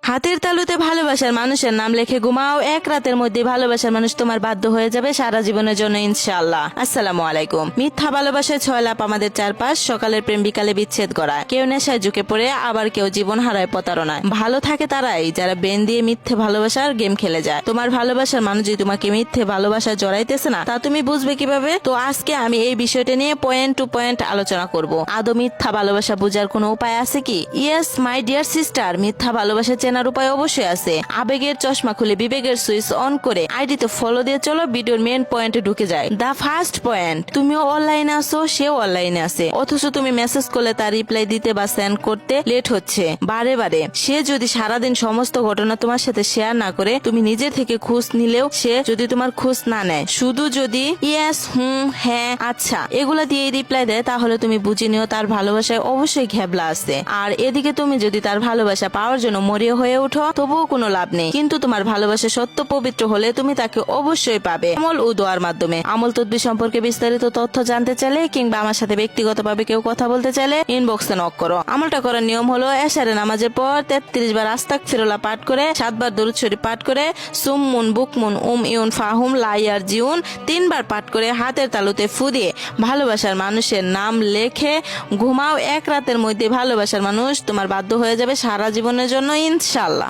হাতের তালুতে ভালোবাসার মানুষের নাম লিখে ঘুমাও, এক রাতের মধ্যে ভালোবাসার মানুষ তোমার বাধ্য হয়ে যাবে সারা জীবনের জন্য ইনশাআল্লাহ। আসসালামু আলাইকুম। মিথ্যা ভালোবাসায় ছয় লাভ আমাদের চারপাশ, সকালের প্রেম বিকালে বিচ্ছেদ গড়ায়, কেউ নেশায় ঝুঁকে পড়ে, আবার কেউ জীবন হারায় প্রতারণায়। ভালো থাকে তারাই যারা ব্রেন দিয়ে মিথ্যে ভালোবাসার গেম খেলে যায়। তোমার ভালোবাসার মানুষ যদি তোমাকে মিথ্যে ভালোবাসা জড়াইতেছে না, তা তুমি বুঝবে কিভাবে? তো আজকে আমি এই বিষয়টা নিয়ে পয়েন্ট টু পয়েন্ট আলোচনা করব। আদৌ মিথ্যা ভালোবাসা বোঝার কোনো উপায় আছে কি? ইয়েস মাই ডিয়ার সিস্টার, মিথ্যা ভালোবাসা চেনার উপায় অবশ্যই আছে। আবেগের চশমা খুলে বিবেকের সুইচ অন করে আইডিতে ফলো দিয়ে চলো, ভিডিওর মেন পয়েন্টে ঢুকে যায়। দা ফার্স্ট পয়েন্ট, তুমিও অনলাইনে আসো, সেও অনলাইনে আছে, অথচ তুমি মেসেজ করলে তার রিপ্লাই দিতে বা সেন্ড করতে লেট হচ্ছে বারে বারে। সে যদি সারাদিন সমস্ত ঘটনা তোমার সাথে শেয়ার না করে, তুমি নিজে থেকে খোঁজ নিলেও সে যদি তোমার খোঁজ না নেয়, শুধু যদি ইয়েস হ্যাঁ আচ্ছা এগুলা দিয়ে রিপ্লাই দেয়, তাহলে তুমি বুঝে নিও তার ভালোবাসায় অবশ্যই ঘ্যাবলা আছে। আর এদিকে তুমি যদি তার ভালোবাসা পাওয়ার জন্য মরিয়া হয়ে উঠো, তবুও কোনো লাভ নেই। কিন্তু তোমার ভালোবাসা সত্য পবিত্র হলে তুমি তাকে অবশ্যই পাবে আমল ও দোয়ার মাধ্যমে। আমল তদবির সম্পর্কে বিস্তারিত তথ্য জানতে চাইলে কিংবা আমার সাথে ব্যক্তিগতভাবে কেউ কথা বলতে চাইলে ইনবক্সে নক করো। আমলটা করার নিয়ম হলো, এশারে নামাজের পর 33 বার আস্তাগফিরুল্লাহ পাঠ করে, 7 বার দরুদ শরীফ পাঠ করে, সুমমুন বুকমুন ইউন ফাহুম লাইয়ার জিউন 3 বার পাঠ করে হাতের তালুতে ফু দিয়ে ভালোবাসার মানুষের নাম লেখে ঘুমাও। এক রাতের মধ্যে ভালোবাসার মানুষ তোমার বাধ্য হয়ে যাবে সারা জীবনের জন্য ইনশাআল্লাহ।